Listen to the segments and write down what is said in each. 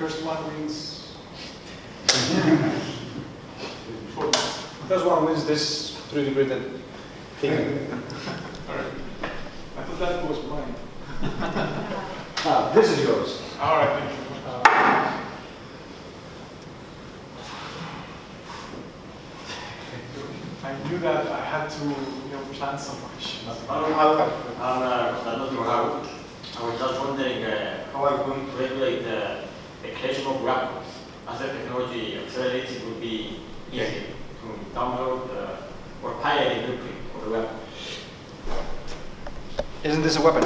First one wins. First one wins this 3D printed thing. Alright. I thought that was mine. This is yours. Alright, thank you. I knew that I had to, plan so much. I was just wondering how I'm going to regulate the creation of wrappers. As the technology accelerates, it would be easy to download or pilot a blueprint of the weapon. Isn't this a weapon?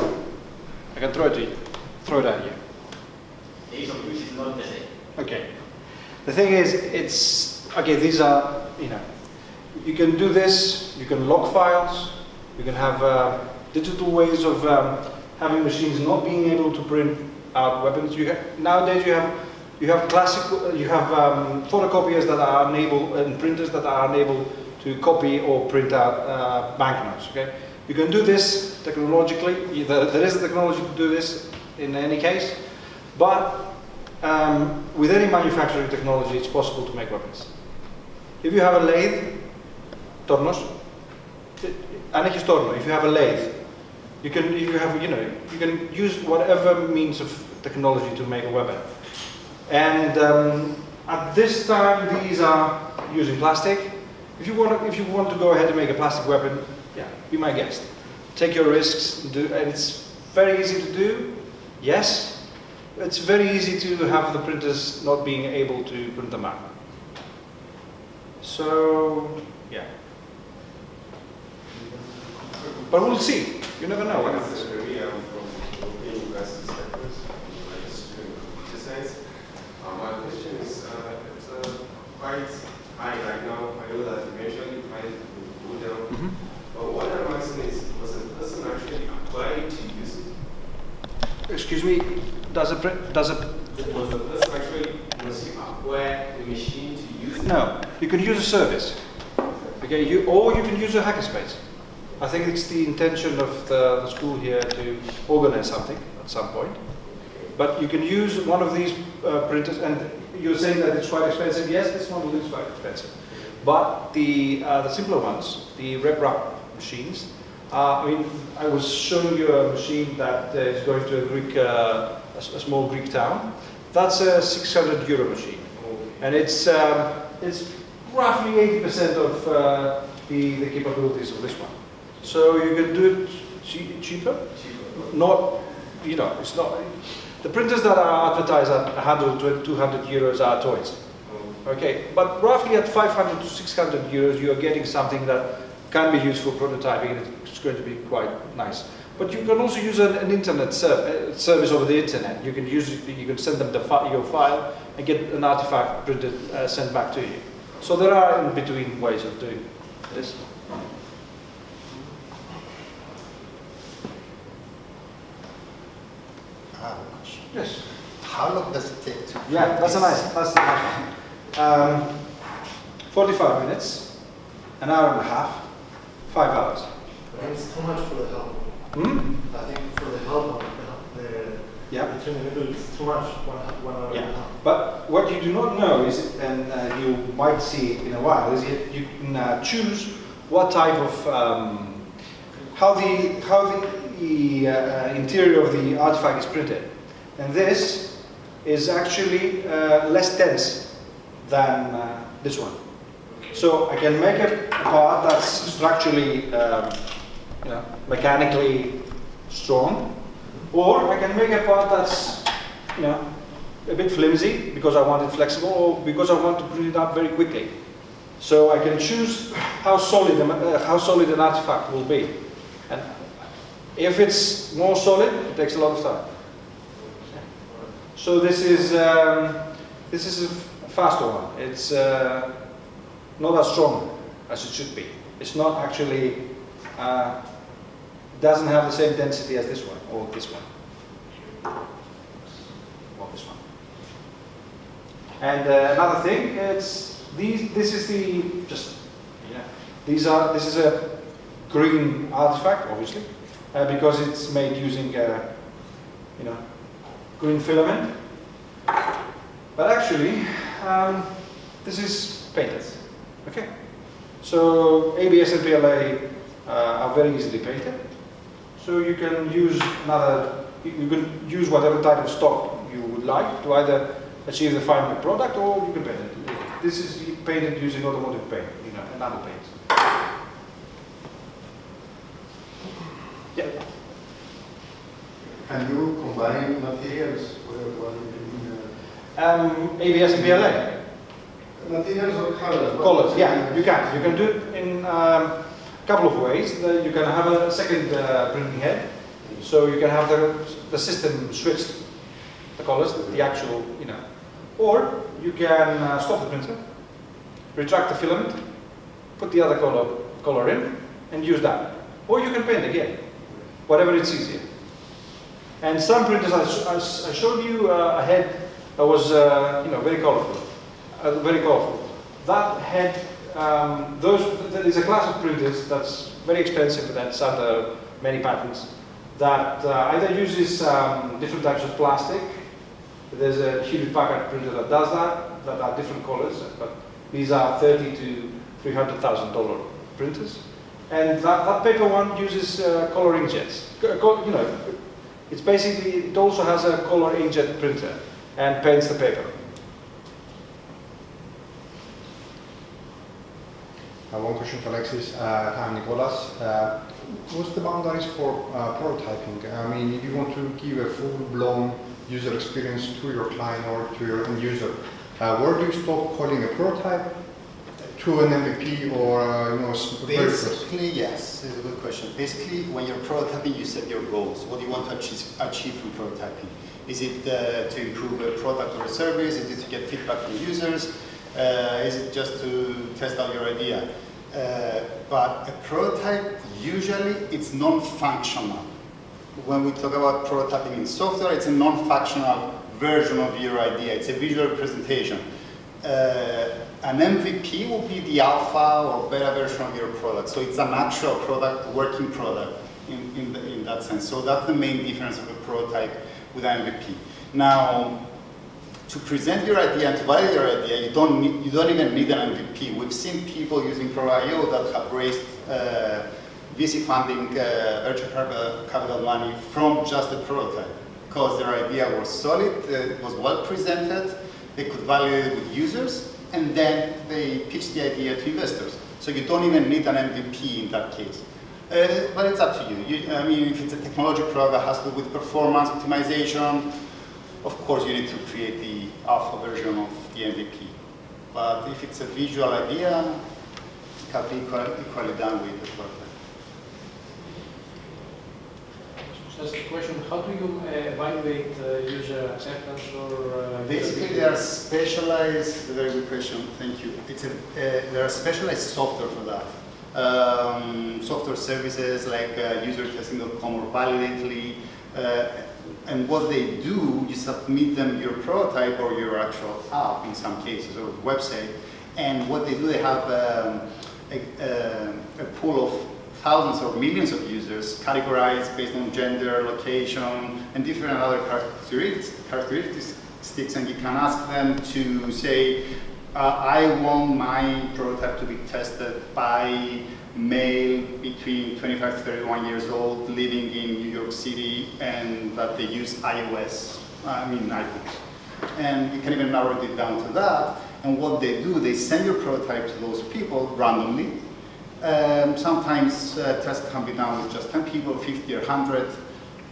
I can throw it to you. Throw it at you. The ease of use is not the same. Okay. The thing is, okay, these are, you can do this, you can log files, you can have digital ways of having machines not being able to print out weapons. Nowadays you have photocopiers that are unable and printers that are unable to copy or print out banknotes. Okay, you can do this technologically. There is a technology to do this in any case, but with any manufacturing technology, it's possible to make weapons. If you have a lathe, tornos, if you have a lathe, you can use whatever means of technology to make a weapon. And at this time, these are using plastic. If you want to go ahead and make a plastic weapon, yeah, be my guest. Take your risks, and it's very easy to do. Yes, it's very easy to have the printers not being able to print them out. So, yeah. But we'll see. You never know what happens. I'm from European university sectors, like a student of computer science. My question is, it's quite high right now. I know that eventually it might go down. But what I'm asking is, was the person actually applying to use it? Excuse me, was the person actually acquire the machine to use it? No, you can use a service. Okay, or you can use a hackerspace. I think it's the intention of the school here to organize something at some point. But you can use one of these printers, and you're saying that it's quite expensive. Yes, this one is quite expensive. But the simpler ones, the RepRap machines, I was showing you a machine that is going to a small Greek town. That's a €600 machine, and it's roughly 80% of the capabilities of this one. So you can do it cheaper. Not, it's not. The printers that are advertised at 100 to 200 euros are toys. Okay, but roughly at 500 to 600 euros, you are getting something that can be used for prototyping, and it's going to be quite nice. But you can also use an internet service over the internet. You can send them your file and get an artifact printed, sent back to you. So there are in between ways of doing this. Yes. How long does it take to? Yeah, that's the nice one. 45 minutes, an hour and a half, 5 hours. It's too much for the help. I think for the help, between the middle, it's too much. 1 hour and a half. But what you do not know is, and you might see in a while, is you can choose what type of how the interior of the artifact is printed. And this is actually less dense than this one. So I can make a part that's structurally, mechanically strong, or I can make a part that's, a bit flimsy because I want it flexible, or because I want to print it up very quickly. So I can choose how solid an artifact will be. And if it's more solid, it takes a lot of time. So this is a faster one. It's not as strong as it should be. It's not actually, doesn't have the same density as this one or this one. Or this one. And another thing, this is a green artifact, obviously, because it's made using green filament. But actually, this is painted. Okay. So ABS and PLA are very easily painted. So you can use you can use whatever type of stock you would like to either achieve the final product, or you can paint it. This is painted using automotive paint, enamel paints. Yeah. Can you combine materials while doing ABS and PLA. materials or colors? Colors, yeah, you can. You can do it in a couple of ways. You can have a second printing head, so you can have the system switch the colors, the actual, or you can stop the printer, retract the filament, put the other color in, and use that. Or you can paint again, whatever it's easier. And some printers, I showed you a head that was, very colorful. Very colorful. That head, there is a class of printers that's very expensive, that's under many patents, that either uses different types of plastic. There's a Hewlett-Packard printer that does that are different colors, but these are $30,000 to $300,000 printers. And that paper one uses color inkjets. It's basically, it also has a color inkjet printer and paints the paper. One question to Alexis. I'm Nicolas. What's the boundaries for prototyping? I mean, if you want to give a full-blown user experience to your client or to your end user, where do you stop calling a prototype to an MVP or very first? Basically, yes, it's a good question. Basically, when you're prototyping, you set your goals. What do you want to achieve from prototyping? Is it to improve a product or a service? Is it to get feedback from users? Is it just to test out your idea? But a prototype, usually it's non-functional. When we talk about prototyping in software, it's a non-functional version of your idea. It's a visual representation. An MVP will be the alpha or beta version of your product. So it's an actual product, working product in that sense. So that's the main difference of a prototype with an MVP. Now, to present your idea and to validate your idea, you don't even need an MVP. We've seen people using Pro.io that have raised VC funding, venture capital money from just a prototype, because their idea was solid, it was well presented, they could validate it with users, and then they pitched the idea to investors. So you don't even need an MVP in that case. But it's up to you. I mean, if it's a technology product that has to do with performance, optimization, of course you need to create the alpha version of the MVP. But if it's a visual idea, it can be equally done with the prototype. Just a question, how do you evaluate user acceptance or... Basically, there are specialized, very good question, thank you. There are specialized software for that. Software services like usertesting.com or Validately. And what they do, you submit them your prototype or your actual app in some cases, or website. And what they do, they have a pool of thousands or millions of users categorized based on gender, location, and different other characteristics, and you can ask them to say, I want my prototype to be tested by male between 25 to 31 years old, living in New York City, and that they use iPhones. And you can even narrow it down to that. And what they do, they send your prototype to those people randomly. Sometimes tests can be done with just 10 people, 50 or 100,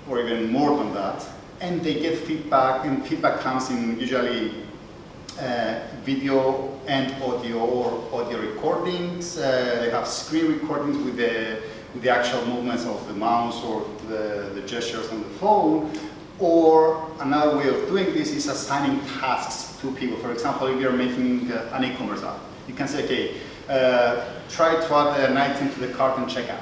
or even more than that. And they get feedback, and feedback comes in usually video and audio, or audio recordings. They have screen recordings with the actual movements of the mouse or the gestures on the phone. Or another way of doing this is assigning tasks to people. For example, if you're making an e-commerce app, you can say, okay, try to add an item to the cart and check out.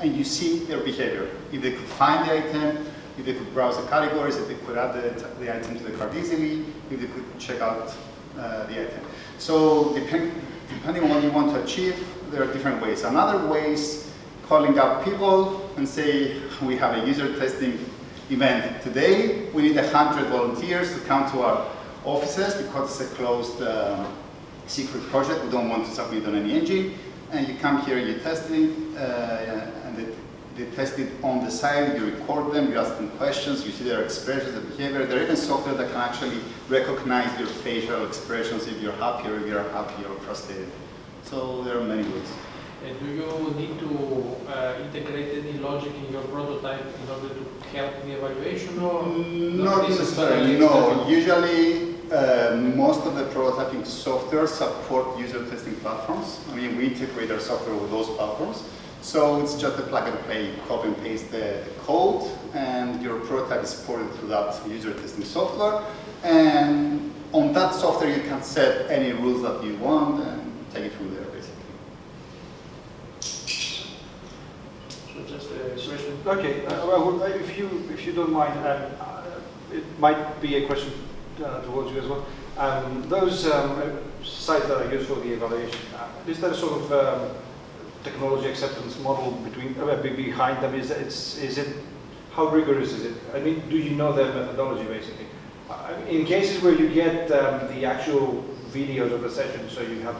And you see their behavior. If they could find the item, if they could browse the categories, if they could add the item to the cart easily, if they could check out the item. So depending on what you want to achieve, there are different ways. Another way is calling up people and say, we have a user testing event today. We need 100 volunteers to come to offices because it's a closed secret project. We don't want to submit on any engine. And you come here, you test it, and they test it on the side, you record them, you ask them questions, you see their expressions, their behavior. There is even software that can actually recognize your facial expressions if you're happy or if you're happy or frustrated. So there are many ways. Do you need to integrate any logic in your prototype in order to help the evaluation, or not necessarily? No, usually most of the prototyping software support user testing platforms. I mean, we integrate our software with those platforms. So it's just a plug and play, copy and paste the code, and your prototype is ported through that user testing software. And on that software, you can set any rules that you want and take it through there, basically. So just a question. Okay, well, if you don't mind, it might be a question towards you as well. Those sites that are used for the evaluation, is there a sort of technology acceptance model behind them? Is it how rigorous is it? I mean, do you know their methodology basically? In cases where you get the actual videos of the session, so you can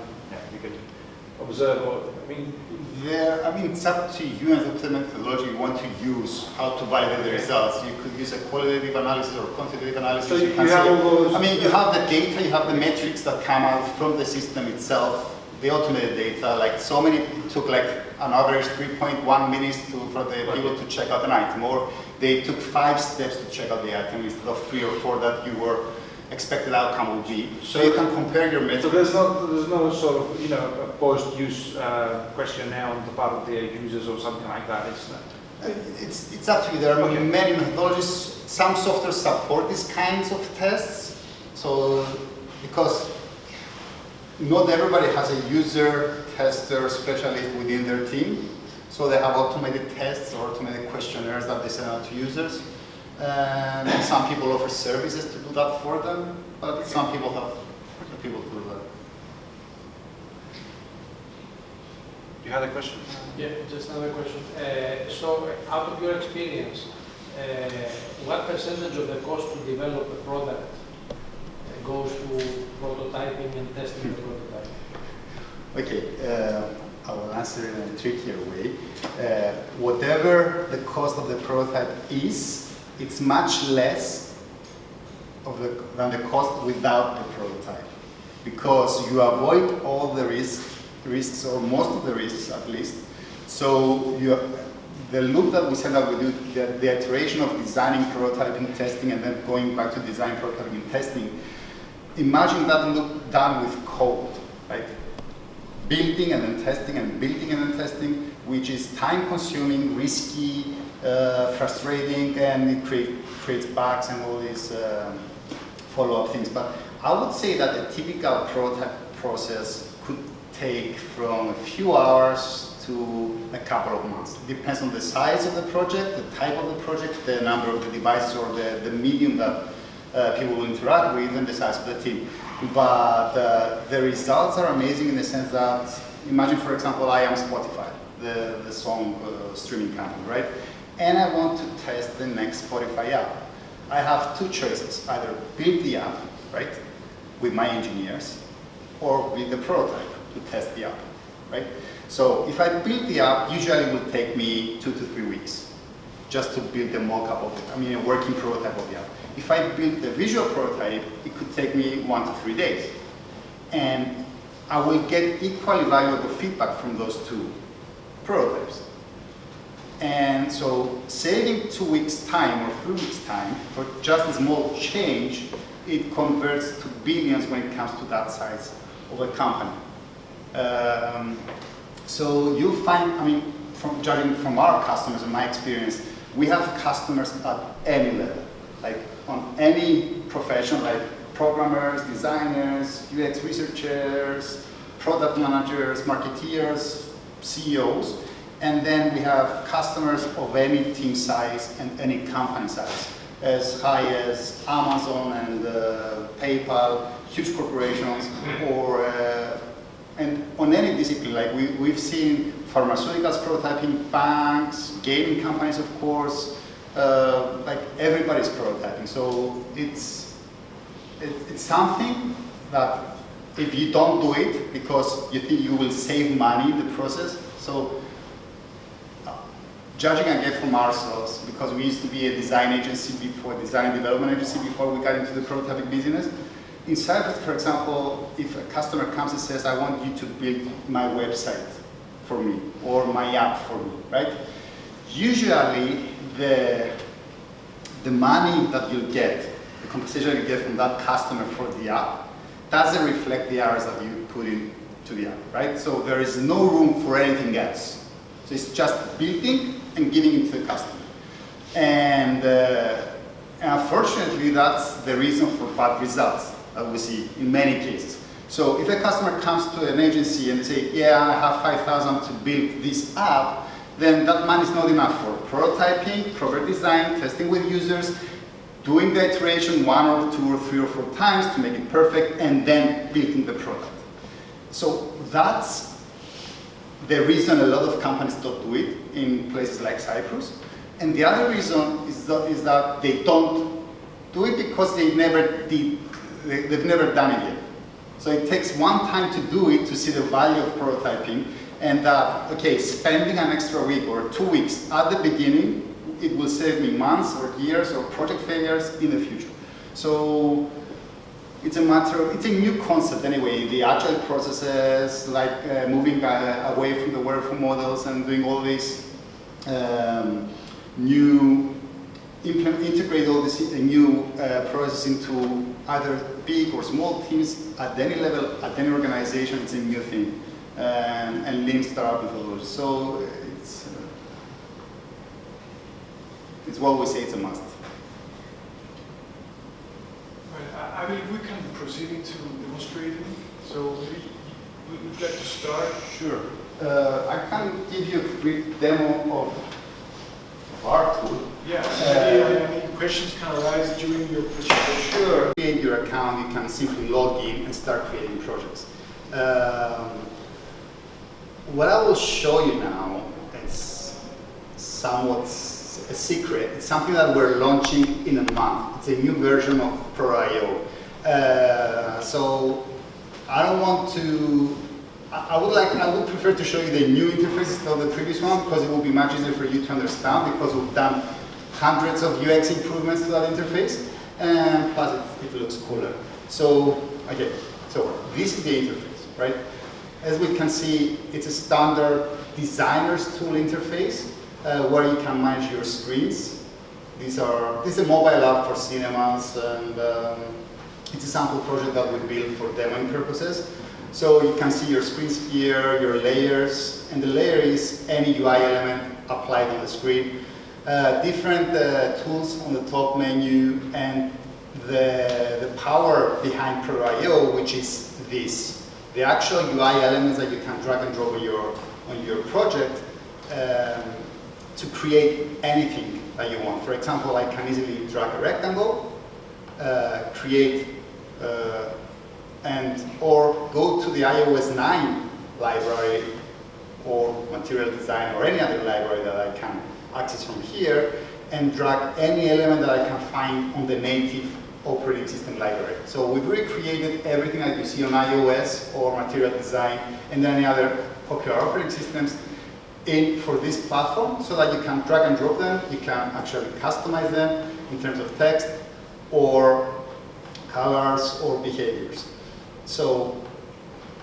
observe, or it's up to you and the methodology you want to use, how to validate the results. You could use a qualitative analysis or quantitative analysis. So you have all those. I mean, you have the data, you have the metrics that come out from the system itself, the automated data. Like so many, it took like an average 3.1 minutes for the people to check out an item, or they took 5 steps to check out the item instead of 3 or 4 that you were expected outcome would be. So you can compare your metrics. So there's no sort of a post-use questionnaire on the part of the users or something like that. It's up to you. There are many methodologies. Some software support these kinds of tests. So because not everybody has a user tester specialist within their team. So they have automated tests or automated questionnaires that they send out to users. And some people offer services to do that for them, but some people have the people to do that. You had a question? Yeah, just another question. So, out of your experience, what percentage of the cost to develop a product goes to prototyping and testing the prototype? Okay, I will answer it in a trickier way. Whatever the cost of the prototype is, it's much less than the cost without the prototype, because you avoid all the risks, or most of the risks at least. So the loop that we set up, we do the iteration of designing, prototyping, testing, and then going back to design, prototyping, testing. Imagine that loop done with code, right? Building and then testing and building and then testing, which is time-consuming, risky, frustrating, and it creates bugs and all these follow-up things. But I would say that a typical prototype process could take from a few hours to a couple of months. It depends on the size of the project, the type of the project, the number of the devices, or the medium that people will interact with, and the size of the team. But the results are amazing in the sense that, imagine, for example, I am Spotify, the song streaming company, right? And I want to test the next Spotify app. I have 2 choices: either build the app, right, with my engineers, or build the prototype to test the app, right? So if I build the app, usually it will take me 2 to 3 weeks just to build the mock-up of it, a working prototype of the app. If I build the visual prototype, it could take me 1 to 3 days. And I will get equally valuable feedback from those 2 prototypes. And so saving 2 weeks' time or 3 weeks' time for just a small change, it converts to billions when it comes to that size of a company. So you find, from judging from our customers and my experience, we have customers at any level, like on any profession, like programmers, designers, UX researchers, product managers, marketeers, CEOs. And then we have customers of any team size and any company size, as high as Amazon and PayPal, huge corporations, or and on any discipline. Like we've seen pharmaceuticals prototyping, banks, gaming companies, of course. Like everybody's prototyping. So it's something that if you don't do it because you think you will save money in the process, so judging again from ourselves, because we used to be a design agency before, design and development agency before we got into the prototyping business. In Cyprus, for example, if a customer comes and says, I want you to build my website for me, or my app for me, right? Usually, the money that you'll get, the compensation you get from that customer for the app, doesn't reflect the hours that you put into the app, right? So there is no room for anything else. So it's just building and giving it to the customer. And unfortunately, that's the reason for bad results that we see in many cases. So if a customer comes to an agency and they say, yeah, I have 5,000 to build this app, then that money is not enough for prototyping, proper design, testing with users, doing the iteration 1 or 2 or 3 or 4 times to make it perfect, and then building the product. So that's the reason a lot of companies don't do it in places like Cyprus. And the other reason is that they don't do it because they've never done it yet. So it takes one time to do it to see the value of prototyping, and that, okay, spending an extra week or 2 weeks at the beginning, it will save me months or years or project failures in the future. So it's a matter of, it's a new concept anyway, the agile processes, like moving away from the waterfall models and doing all these integrate all these new processes into either big or small teams at any level, at any organization. It's a new thing, and lean startup methodology. So it's what we say, it's a must. Right. I mean, we can proceed into demonstrating. So maybe we'd like to start. Sure. I can give you a brief demo of our tool. Yeah. Any questions can arise during your presentation. Sure. In your account, you can simply log in and start creating projects. What I will show you now is somewhat a secret. It's something that we're launching in a month. It's a new version of Pro.io. So I don't want to. I would prefer to show you the new interface instead of the previous one, because it will be much easier for you to understand, because we've done hundreds of UX improvements to that interface, and plus it looks cooler. So, okay, so this is the interface, right? As we can see, it's a standard designer's tool interface where you can manage your screens. This is a mobile app for cinemas, and it's a sample project that we built for demoing purposes. So you can see your screens here, your layers, and the layer is any UI element applied on the screen. Different tools on the top menu, and the power behind Pro.io, which is this. The actual UI elements that you can drag and drop on your project to create anything that you want. For example, I can easily drag a rectangle, create or go to the iOS 9 library or material design or any other library that I can access from here, and drag any element that I can find on the native operating system library. So we've recreated everything that you see on iOS or material design and any other popular operating systems for this platform, so that you can drag and drop them. You can actually customize them in terms of text or colors or behaviors. So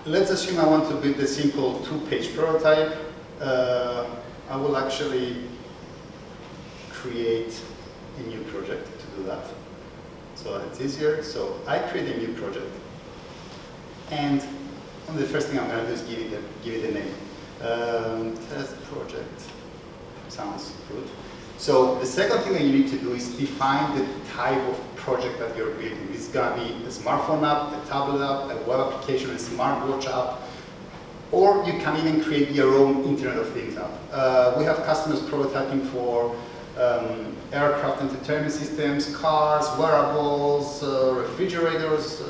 let's assume I want to build a simple 2-page prototype. I will actually create a new project to do that, so it's easier. So I create a new project, and the first thing I'm going to do is give it a name. Test project sounds good. So the second thing that you need to do is define the type of project that you're building. It's going to be a smartphone app, a tablet app, a web application, a smartwatch app, or you can even create your own Internet of Things app. We have customers prototyping for aircraft entertainment systems, cars, wearables, refrigerators,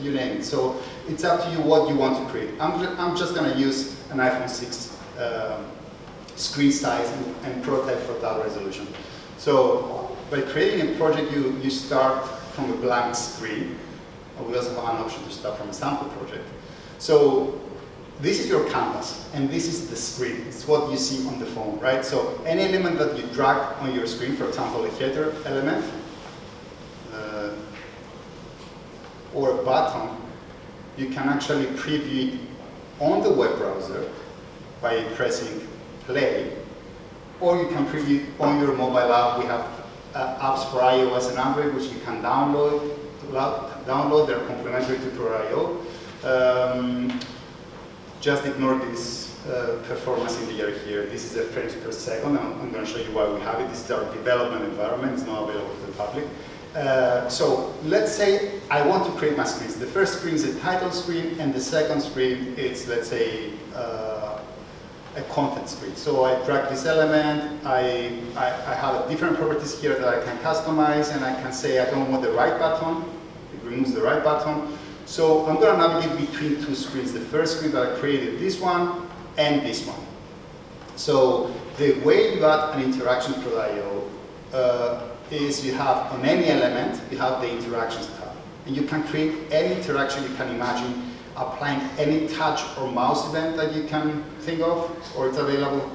you name it. So it's up to you what you want to create. I'm just going to use an iPhone 6 screen size and prototype for that resolution. So by creating a project, you start from a blank screen. we also have an option to start from a sample project. So this is your canvas, and this is the screen. It's what you see on the phone, right? So any element that you drag on your screen, for example, a header element, or a button, you can actually preview it on the web browser by pressing play, or you can preview it on your mobile app. We have apps for iOS and Android which you can download. They're complementary to Cura.io. Just ignore this performance indicator here. This is a frames per second. I'm going to show you why we have it. This is our development environment. It's not available to the public. So let's say I want to create my screens. The first screen is a title screen, and the second screen is, let's say, a content screen. So I drag this element. I have different properties here that I can customize, and I can say I don't want the right button. It removes the right button. So I'm going to navigate between two screens. The first screen that I created, this one, and this one. So the way you add an interaction to Cura.io is you have on any element, you have the interactions tab. And you can create any interaction you can imagine, applying any touch or mouse event that you can think of, or it's available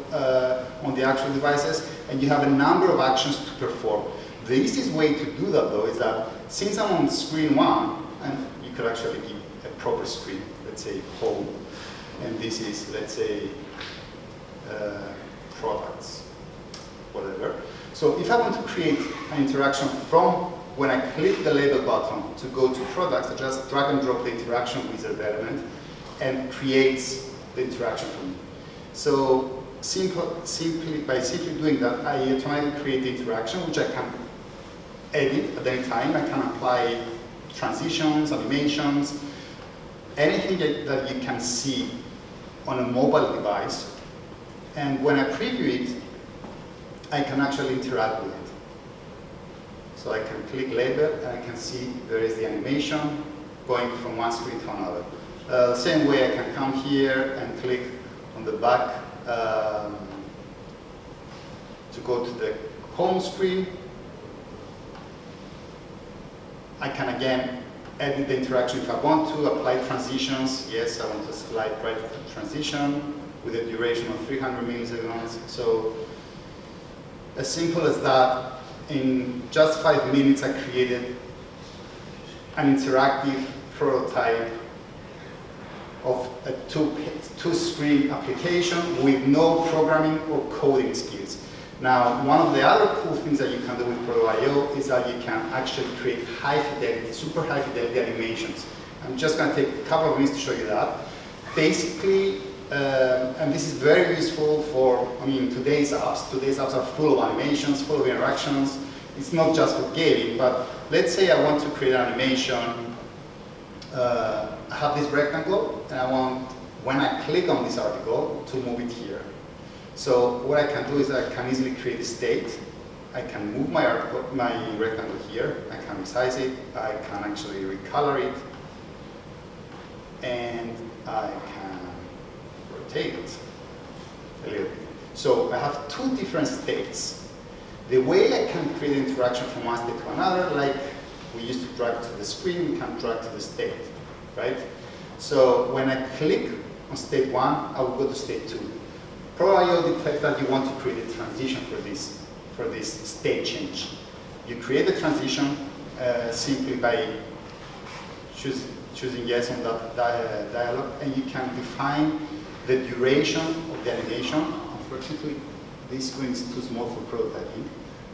on the actual devices. And you have a number of actions to perform. The easiest way to do that, though, is that since I'm on screen one, and you could actually give a proper screen, let's say home, and this is, let's say, products, whatever. So if I want to create an interaction from when I click the label button to go to products, I just drag and drop the interaction wizard element and creates the interaction for me. So by simply doing that, I automatically create the interaction, which I can edit at any time. I can apply transitions, animations, anything that you can see on a mobile device. And when I preview it, I can actually interact with it. So I can click label, and I can see there is the animation going from one screen to another. Same way I can come here and click on the back to go to the home screen. I can again edit the interaction if I want to, apply transitions. Yes, I want to slide right transition with a duration of 300 milliseconds. So as simple as that, in just 5 minutes I created an interactive prototype of a two-screen application with no programming or coding skills. Now, one of the other cool things that you can do with Cura.io is that you can actually create high fidelity, super high fidelity animations. I'm just going to take a couple of minutes to show you that. Basically, and this is very useful for, today's apps. Today's apps are full of animations, full of interactions. It's not just for gaming, but let's say I want to create an animation. I have this rectangle, and I want, when I click on this article, to move it here. So what I can do is I can easily create a state. I can move my rectangle here. I can resize it. I can actually recolor it. And I can rotate it a little bit. So I have two different states. The way I can create interaction from one state to another, like we used to drag to the screen, we can drag to the state, right? So when I click on state one, I will go to state two. Cura.io detects that you want to create a transition for this state change. You create the transition simply by choosing yes on that dialog, and you can define the duration of the animation. Unfortunately, this screen is too small for prototyping.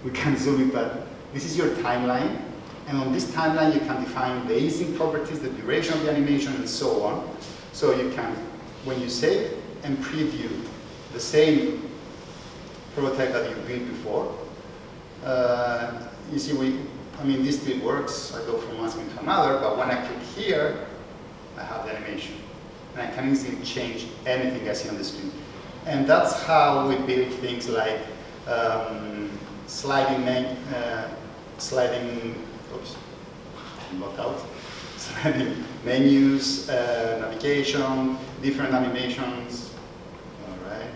We can zoom it, but this is your timeline. And on this timeline, you can define the async properties, the duration of the animation, and so on. So you can, when you save and preview the same prototype that you built before, you see, this still works. I go from one screen to another, but when I click here, I have the animation. And I can easily change anything I see on the screen. And that's how we build things like sliding menus, navigation, different animations, all right,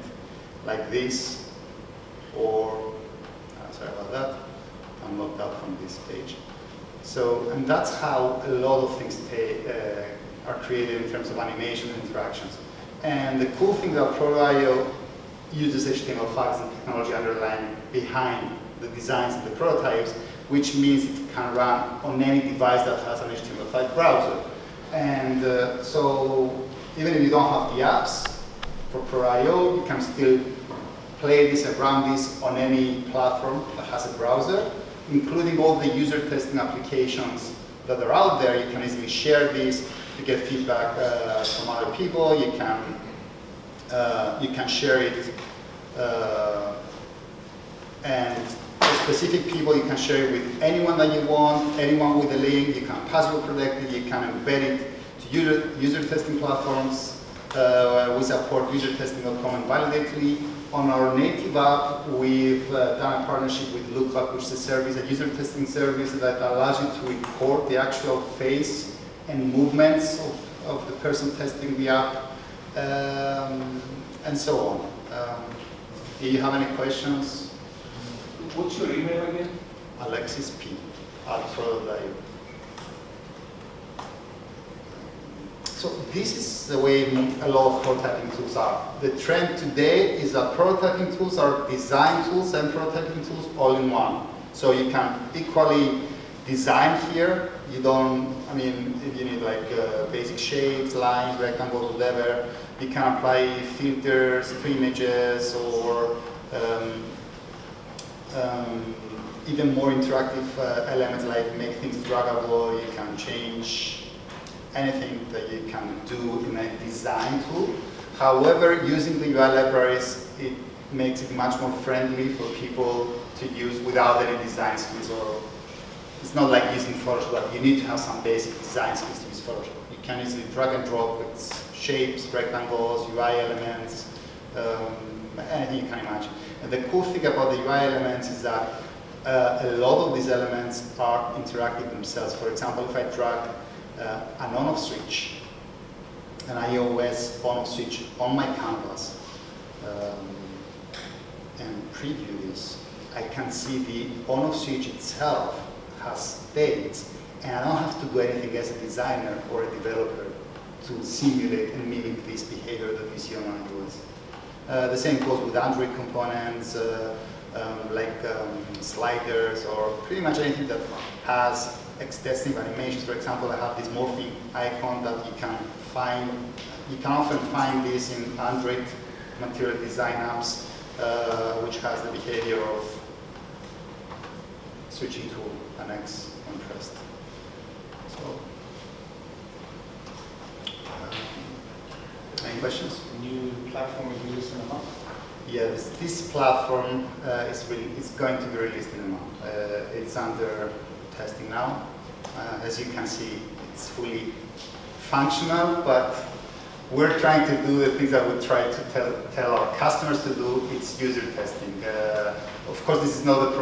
like this, or, sorry about that, I'm locked out from this page. So, and that's how a lot of things are created in terms of animation and interactions. And the cool thing about Pro.io uses HTML5 and technology underlying behind the designs and the prototypes, which means it can run on any device that has an HTML5 browser. And so even if you don't have the apps for Pro.io, you can still play this and run this on any platform that has a browser, including all the user testing applications that are out there. You can easily share these to get feedback from other people. You can share it, and for specific people, you can share it with anyone that you want, anyone with a link. You can password protect it. You can embed it to user testing platforms. We support usertesting.com and Validately. On our native app, we've done a partnership with Lookback, which is a service, a user testing service that allows you to record the actual face and movements of the person testing the app, and so on. Do you have any questions? What's your email again? Alexis P. @pro.io. So this is the way a lot of prototyping tools are. The trend today is that prototyping tools are design tools and prototyping tools all in one. So you can equally design here. You don't, I mean, if you need like basic shapes, lines, rectangles, whatever, you can apply filters to images or even more interactive elements like make things draggable. You can change anything that you can do in a design tool. However, using the UI libraries, it makes it much more friendly for people to use without any design skills. Or it's not like using Photoshop, that you need to have some basic design skills to use Photoshop. You can easily drag and drop with shapes, rectangles, UI elements, anything you can imagine. And the cool thing about the UI elements is that a lot of these elements are interactive themselves. For example, if I drag an on-off switch, an iOS on-off switch on my canvas, and preview this, I can see the on-off switch itself has states, and I don't have to do anything as a designer or a developer to simulate and mimic this behavior that we see on iOS. The same goes with Android components, like sliders, or pretty much anything that has extensive animations. For example, I have this morphing icon that you can find. You can often find this in Android material design apps, which has the behavior of switching to an X when pressed. So, any questions? New platform is released in a month? Yeah, this platform is going to be released in a month. It's under testing now. As you can see, it's fully functional, but we're trying to do the things that we try to tell our customers to do. It's user testing. Of course, this is not a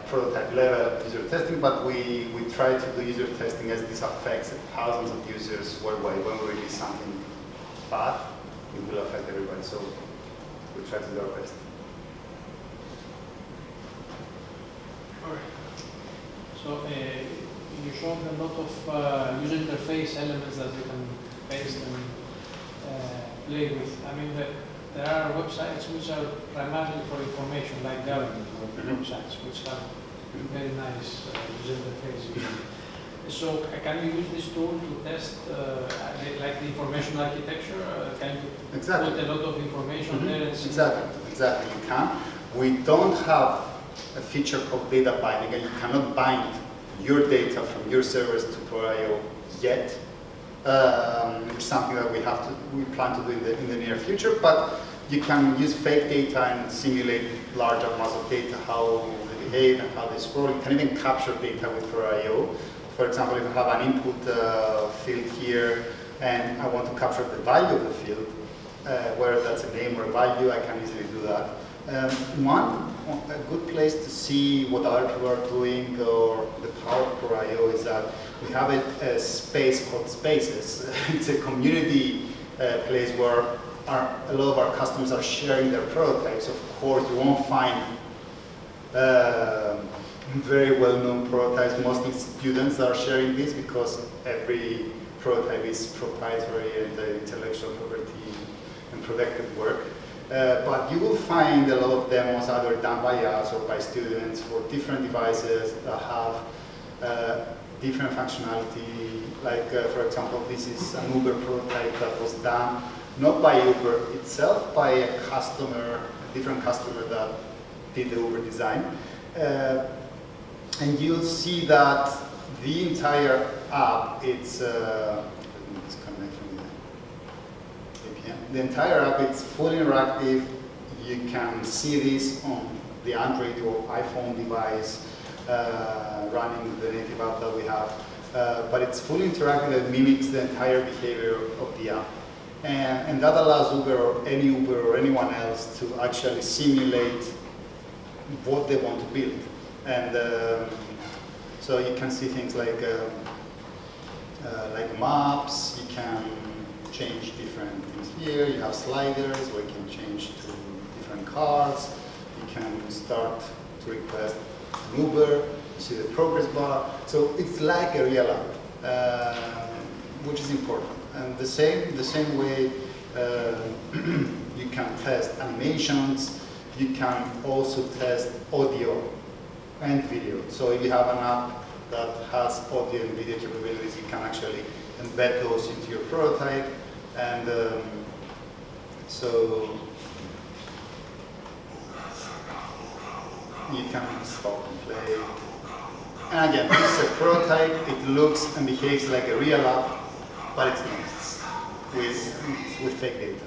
prototype level user testing, but we try to do user testing as this affects thousands of users worldwide. When we release something bad, it will affect everybody. So we try to do our best. All right. So you showed a lot of user interface elements that you can paste and play with. I mean, there are websites which are primarily for information, like government websites, which have very nice user interface. So can you use this tool to test like the information architecture? Can you put a lot of information there? And see Exactly, you can. We don't have a feature called data binding, and you cannot bind your data from your servers to Pro.io yet, which is something that we plan to do in the near future. But you can use fake data and simulate large amounts of data, how they behave and how they scroll. You can even capture data with Pro.io. For example, if I have an input field here and I want to capture the value of the field, whether that's a name or a value, I can easily do that. A good place to see what other people are doing or the power of Pro.io is that we have a space called Spaces. It's a community place where a lot of our customers are sharing their prototypes. Of course, you won't find very well-known prototypes. Mostly students are sharing this because every prototype is proprietary and intellectual property and protected work. But you will find a lot of demos either done by us or by students for different devices that have different functionality. Like, for example, this is an Uber prototype that was done not by Uber itself, by a customer, a different customer that did the Uber design. And you'll see that the entire app, it's the entire app, it's fully interactive. You can see this on the Android or iPhone device running the native app that we have. But it's fully interactive. It mimics the entire behavior of the app. And that allows Uber or anyone else to actually simulate what they want to build. And so you can see things like maps. You can change different things here. You have sliders where you can change to different cars. You can start to request an Uber. You see the progress bar. So it's like a real app, which is important. And the same way you can test animations. You can also test audio and video. So if you have an app that has audio and video capabilities, you can actually embed those into your prototype. And so you can stop and play. And again, this is a prototype. It looks and behaves like a real app, but it's not. It's with fake data.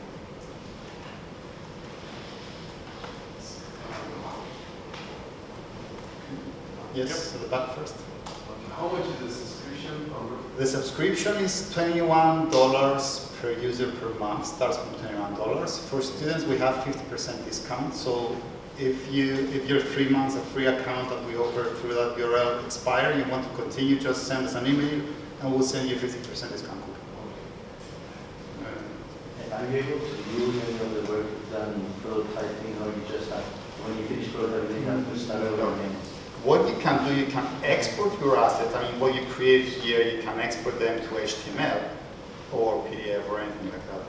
Yes, at the back first. How much is the subscription? The subscription is $21 per user per month, starts from $21. For students, we have 50% discount. So if your 3 months of free account that we offer through that URL expire, you want to continue, just send us an email and we'll send you 50% discount coupon. Are you able to view any of the work done in prototyping, or you just have, when you finish prototyping, you have to start over again? What you can do, you can export your assets. I mean, what you create here, you can export them to HTML or PDF or anything like that.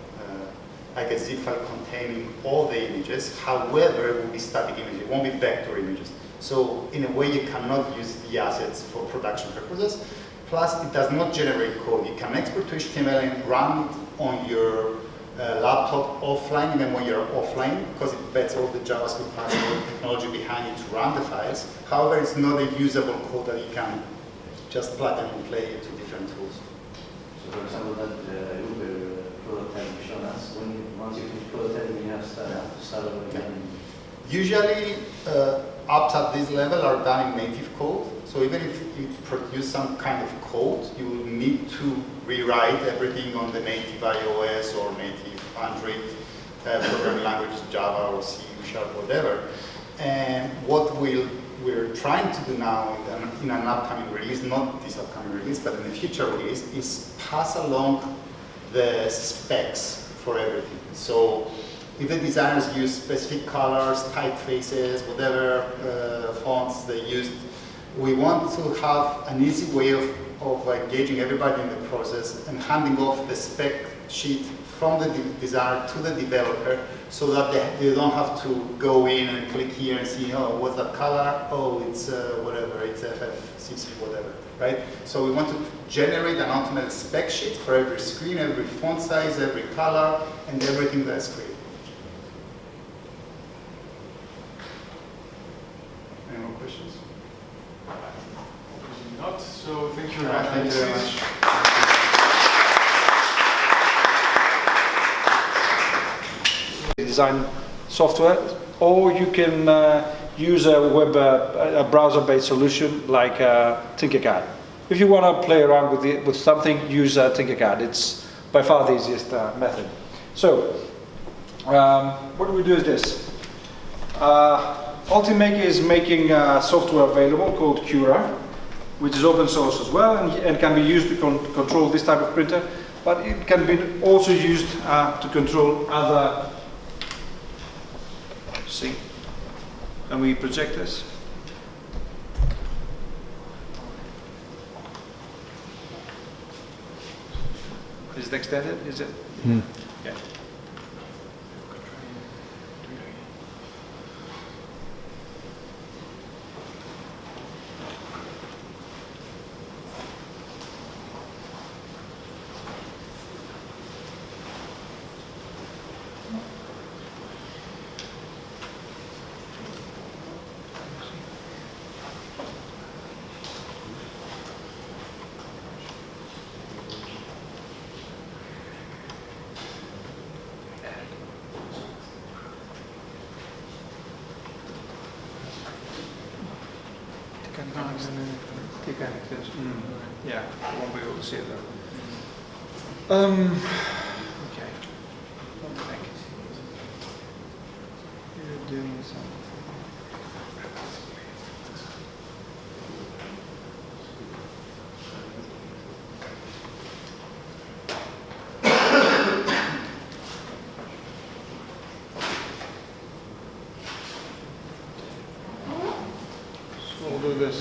Like a zip file containing all the images. However, it will be static images. It won't be vector images. So in a way, you cannot use the assets for production purposes. Plus, it does not generate code. You can export to HTML and run it on your laptop offline, even when you're offline, because it bets all the JavaScript Pascal technology behind it to run the files. However, it's not a usable code that you can just plug and play into different tools. So, for example, that Uber prototype you showed us, once you finish prototyping, you have to start over again. Usually, apps at this level are done in native code. So even if you produce some kind of code, you will need to rewrite everything on the native iOS or native Android programming language, Java or C, Sharp, whatever. And what we're trying to do now in an upcoming release, not this upcoming release, but in the future release, is pass along the specs for everything. So if the designers use specific colors, typefaces, whatever fonts they used, we want to have an easy way of engaging everybody in the process and handing off the spec sheet from the designer to the developer so that they don't have to go in and click here and see, oh, what's that color? Oh, it's whatever, it's FF60, whatever, right? So we want to generate an automated spec sheet for every screen, every font size, every color, and everything that's created. Any more questions? Not, so thank you very much. Thank you very much. Design software, or you can use a browser-based solution like Tinkercad. If you want to play around with something, use Tinkercad. It's by far the easiest method. So, what we do is this. Ultimaker is making software available called Cura, which is open source as well and can be used to control this type of printer, but it can be also used to control other. See, can we project this? Is it extended? Is it? Yeah. Yeah, I won't be able to see it though. Okay. What do you think? You're doing something. So we'll do this.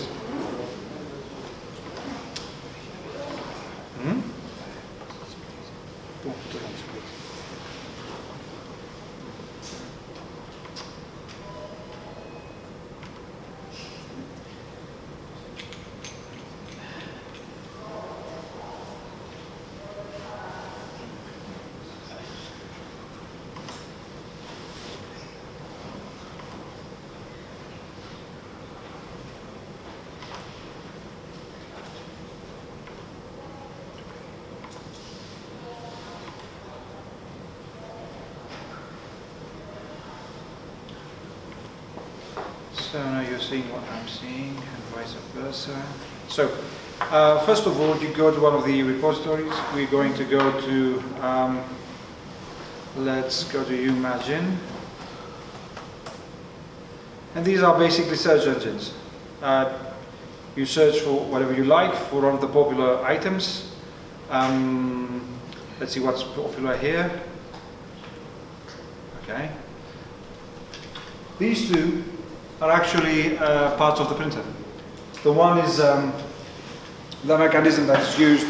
So now you're seeing what I'm seeing and vice versa. So first of all, you go to one of the repositories. We're going to go to, let's go to Imagine. And these are basically search engines. You search for whatever you like for one of the popular items. Let's see what's popular here. Okay. These two are actually parts of the printer. The one is the mechanism that's used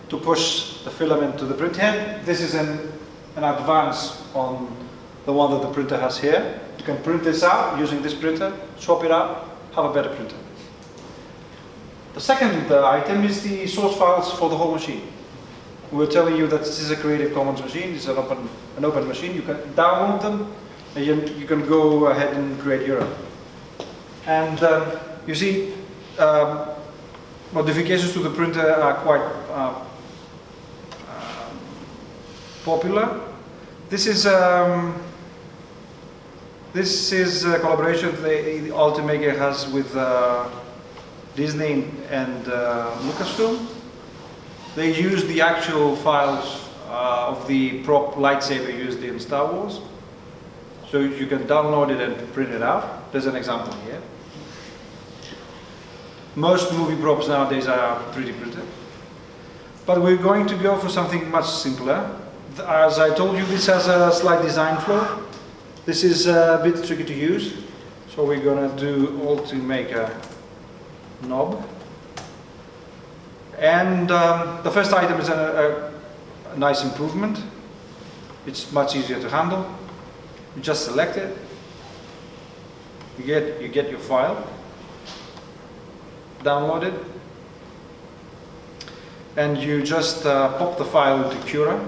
to push the filament to the print head. This is an advance on the one that the printer has here. You can print this out using this printer, swap it out, have a better printer. The second item is the source files for the whole machine. We're telling you that this is a Creative Commons machine, it's an open machine. You can download them, and you can go ahead and create your own. And you see, modifications to the printer are quite popular. This is a collaboration the Ultimaker has with Disney and Lucasfilm. They use the actual files of the prop lightsaber used in Star Wars. So you can download it and print it out. There's an example here. Most movie props nowadays are 3D printed. But we're going to go for something much simpler. As I told you, this has a slight design flaw. This is a bit tricky to use. So we're going to do Ultimaker knob. And the first item is a nice improvement. It's much easier to handle. You just select it. You get your file. Download it. And you just pop the file into Cura.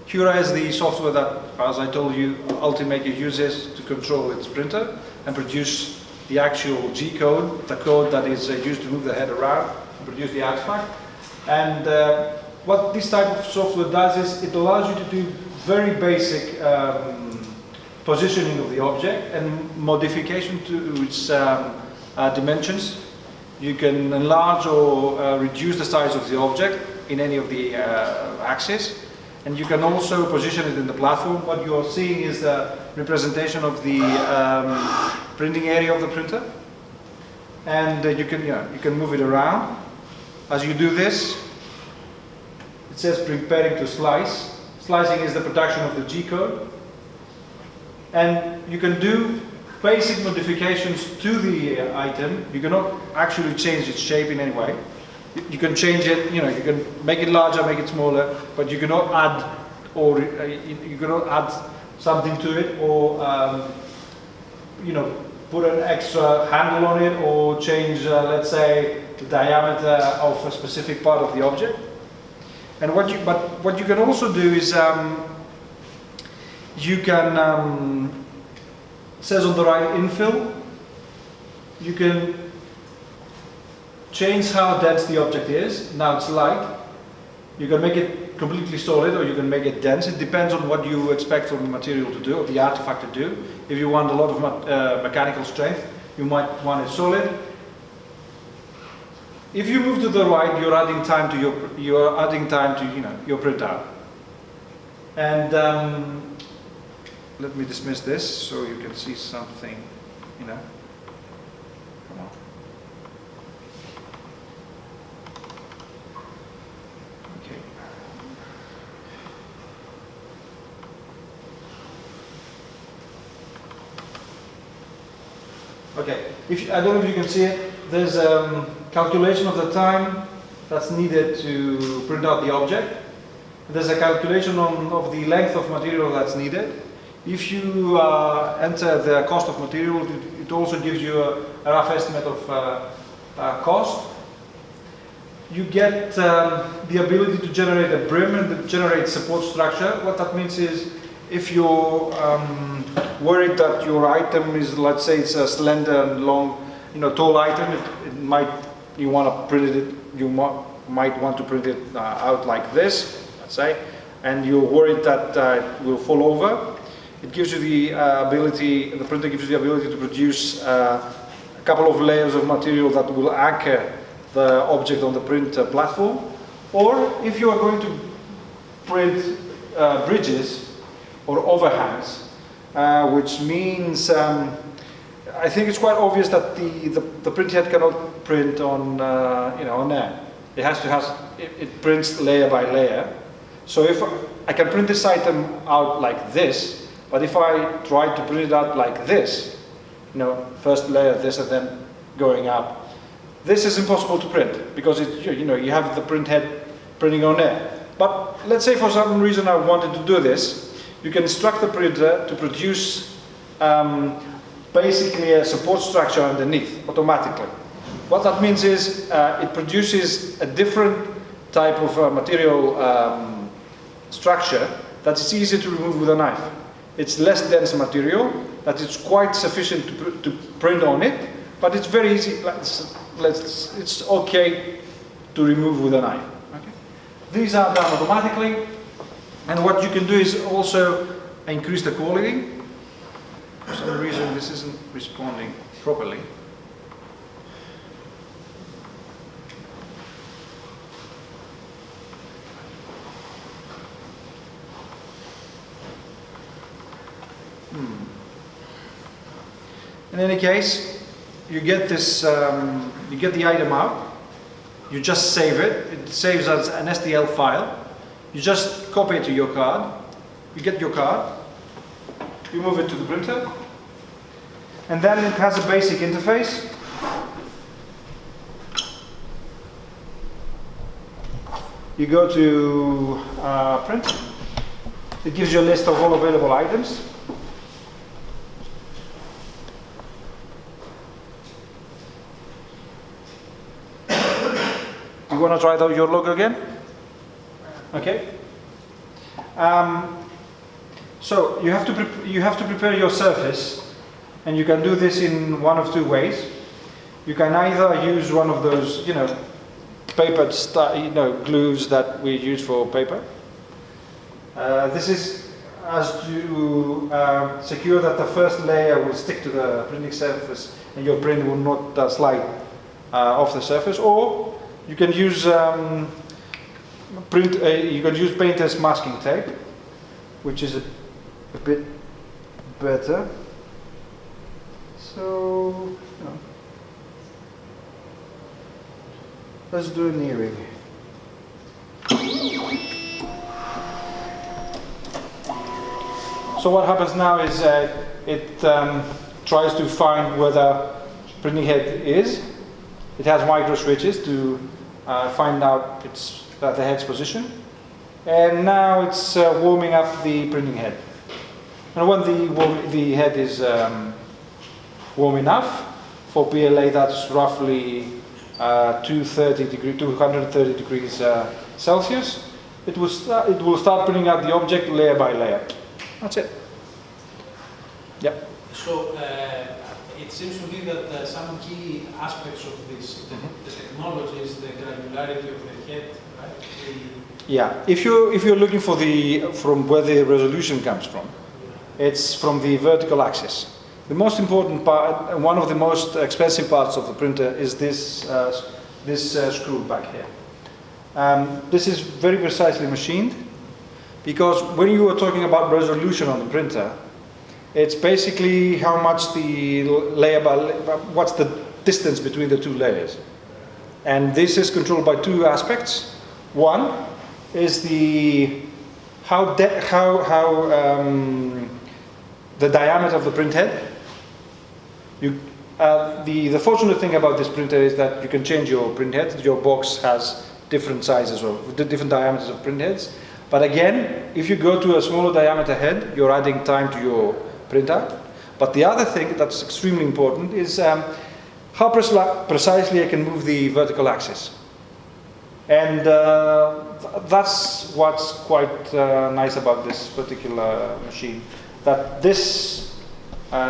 Cura is the software that, as I told you, Ultimaker uses to control its printer and produce the actual G code, the code that is used to move the head around and produce the artifact. And what this type of software does is it allows you to do very basic positioning of the object and modification to its dimensions. You can enlarge or reduce the size of the object in any of the axes. And you can also position it in the platform. What you are seeing is the representation of the printing area of the printer. And you can move it around. As you do this, it says preparing to slice. Slicing is the production of the G code. And you can do basic modifications to the item. You cannot actually change its shape in any way. You can change it, you can make it larger, make it smaller, but you cannot add you cannot add something to it, or put an extra handle on it, or change, let's say, the diameter of a specific part of the object. And what you can also do is you can it says on the right infill. You can change how dense the object is. Now it's light. You can make it completely solid, or you can make it dense. It depends on what you expect from the material to do, or the artifact to do. If you want a lot of mechanical strength, you might want it solid. If you move to the right, you're adding time to your printout. And let me dismiss this so you can see something. Come on. Okay. Okay. I don't know if you can see it. There's calculation of the time that's needed to print out the object. There's a calculation of the length of material that's needed. If you enter the cost of material, it also gives you a rough estimate of cost. You get the ability to generate a brim and to generate support structure. What that means is, if you're worried that your item is, let's say it's a slender and long, tall item, you want to print it, you might want to print it out like this, let's say, and you're worried that it will fall over. It gives you the the printer gives you the ability to produce a couple of layers of material that will anchor the object on the print platform. Or if you are going to print bridges or overhangs, which means I think it's quite obvious that the printhead cannot print on on air. It prints layer by layer. So if I can print this item out like this, but if I try to print it out like this, first layer this and then going up, this is impossible to print because you have the printhead printing on air. But let's say for some reason I wanted to do this, you can instruct the printer to produce basically a support structure underneath automatically. What that means is it produces a different type of material structure that is easy to remove with a knife. It's less dense material, that it's quite sufficient to print on it, but it's very easy. It's okay to remove with a knife. Okay? These are done automatically, and what you can do is also increase the quality. For some reason this isn't responding properly. In any case, you get this, you get the item out, you just save it, it saves as an STL file, you just copy it to your card, you get your card, you move it to the printer, and then it has a basic interface. You go to print, it gives you a list of all available items. You want to try out your logo again? Okay. So you have to prepare your surface, and you can do this in one of two ways. You can either use one of those, paper glues that we use for paper. This is as to secure that the first layer will stick to the printing surface, and your print will not slide off the surface. Or you can use painter's masking tape, which is a bit better. So let's do an earring. So what happens now is it tries to find where the printing head is. It has micro switches to find out the head's position. And now it's warming up the printing head. And when the head is warm enough, for PLA that's roughly 230 degrees Celsius, it will start printing out the object layer by layer. That's it. Yep. So it seems to me that some key aspects of this the technology is the granularity of the head, right? Yeah. If you're looking for from where the resolution comes from, it's from the vertical axis. The most important part, one of the most expensive parts of the printer, is this screw back here. This is very precisely machined, because when you are talking about resolution on the printer, it's basically how much the layer what's the distance between the two layers. And this is controlled by two aspects. One is the diameter of the print head. The fortunate thing about this printer is that you can change your print heads. Your box has different sizes or different diameters of print heads. But again, if you go to a smaller diameter head, you're adding time to your printer. But the other thing that's extremely important is how precisely I can move the vertical axis. And that's what's quite nice about this particular machine, that this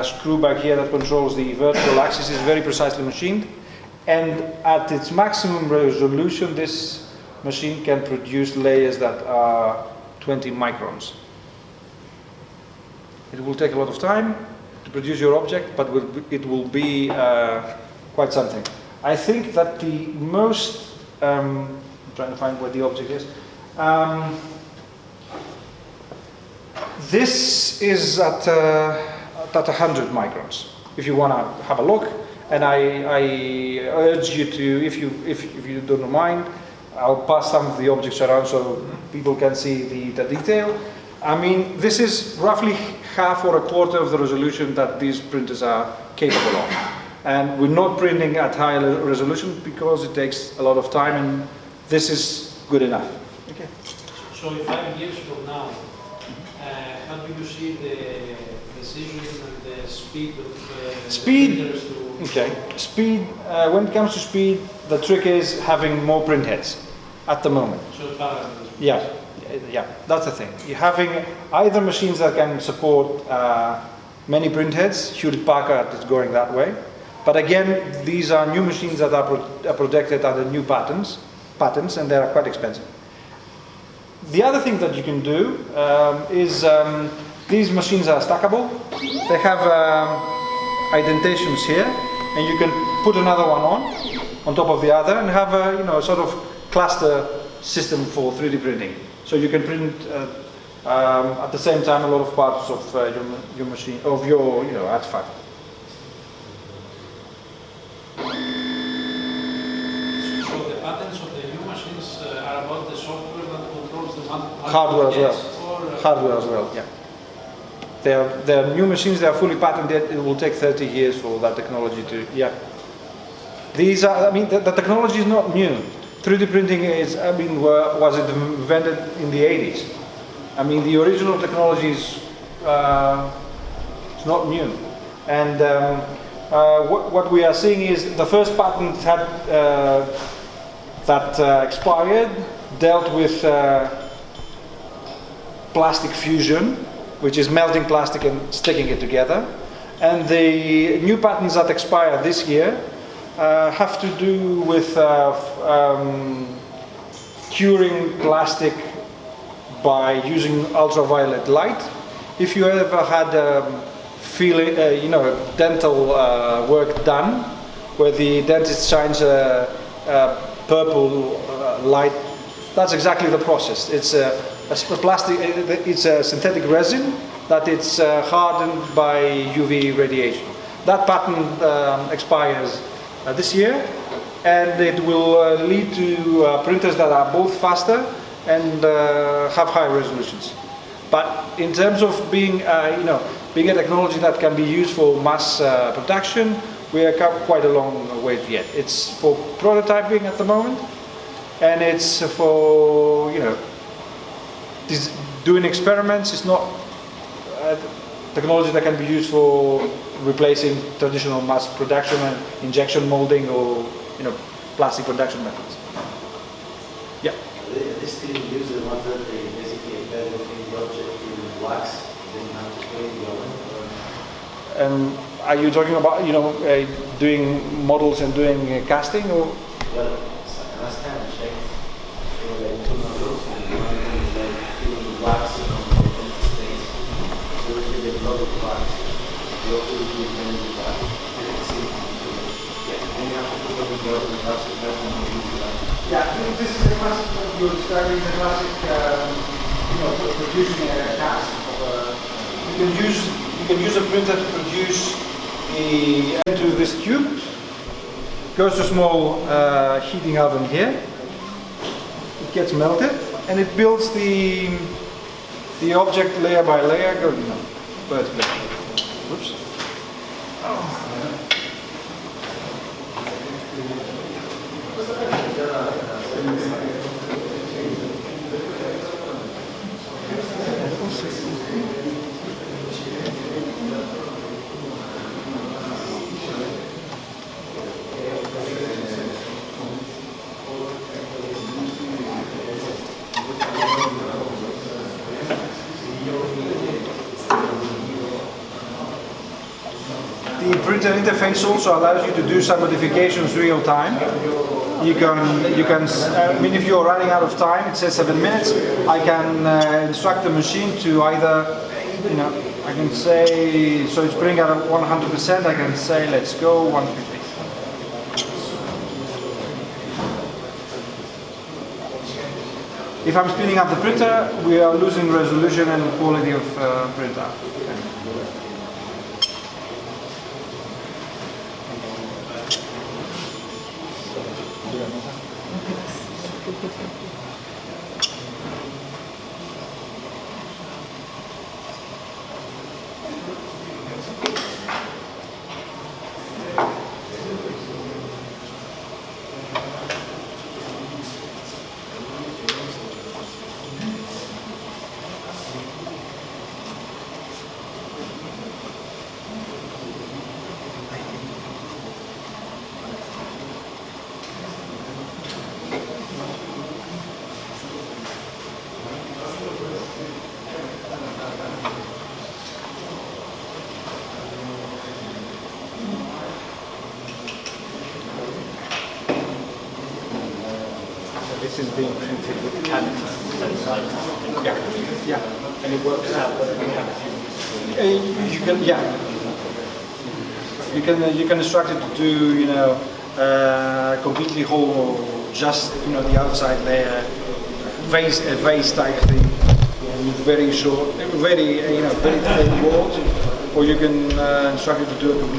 screw back here that controls the vertical axis is very precisely machined, and at its maximum resolution this machine can produce layers that are 20 microns. It will take a lot of time to produce your object, but it will be quite something. I think that the most I'm trying to find where the object is. This is at 100 microns. If you want to have a look, and I urge you to, if you don't mind, I'll pass some of the objects around so people can see the detail. I mean, this is roughly half or a quarter of the resolution that these printers are capable of. And we're not printing at high resolution because it takes a lot of time, and this is good enough. Okay. So in 5 years from now, how do you see the precision and the speed of printers to... Okay. Speed, when it comes to speed, the trick is having more print heads at the moment. So parameters. Yeah, that's the thing. You're having either machines that can support many print heads. Hewlett-Packard is going that way. But again, these are new machines that are protected under new patents, and they are quite expensive. The other thing that you can do is these machines are stackable. They have indentations here, and you can put another one on top of the other, and have a sort of cluster system for 3D printing. So you can print at the same time a lot of parts of your machine, of your artifact. So the patents of the new machines are about the software that controls the hardware as well. Hardware as well, yeah. They are new machines. They are fully patented. It will take 30 years for that technology to, yeah. These are, I mean, the technology is not new. 3D printing is, I mean, was it invented in the 80s? I mean, the original technology is it's not new. And what we are seeing is the first patent that expired dealt with plastic fusion, which is melting plastic and sticking it together. And the new patents that expire this year have to do with curing plastic by using ultraviolet light. If you ever had dental work done, where the dentist shines a purple light, that's exactly the process. It's a plastic. It's a synthetic resin that it's hardened by UV radiation. That patent expires this year, and it will lead to printers that are both faster and have high resolutions. But in terms of being a technology that can be used for mass production, we are quite a long way yet. It's for prototyping at the moment, and it's for, you know, doing experiments. It's not technology that can be used for replacing traditional mass production and injection molding or, you know, plastic production methods. Yeah. They still use the ones that they basically embed in the object in wax, then have to put it in the oven? Are you talking about, you know, doing models and doing casting, or? Well, last time I checked, there were like 2 models, and one of them is like filling wax on the different states. So we can get a lot of wax. We also do the blended wax. Yeah, and you have to put it in the oven wax and that's when you use wax. Yeah, this is the classic, you're describing the classic, you know, producing a cast. You can use a printer to produce into this tube. Goes to a small heating oven here. It gets melted, and it builds the object layer by layer, vertically. Oops. Oh. The printer interface also allows you to do some modifications real time. You can, I mean, if you're running out of time, it says 7 minutes, I can instruct the machine to either, you know, I can say, so it's printing at 100%, I can say, let's go 150. If I'm speeding up the printer, we are losing resolution and quality of printer. This is being printed with the cavity inside. Yeah. Yeah. And it works out with the cavity. You can, yeah. You can instruct it to do, you know, completely whole, just, you know, the outside layer, vase type thing, very short, very, you know, very thin walls, or you can instruct it to do a complete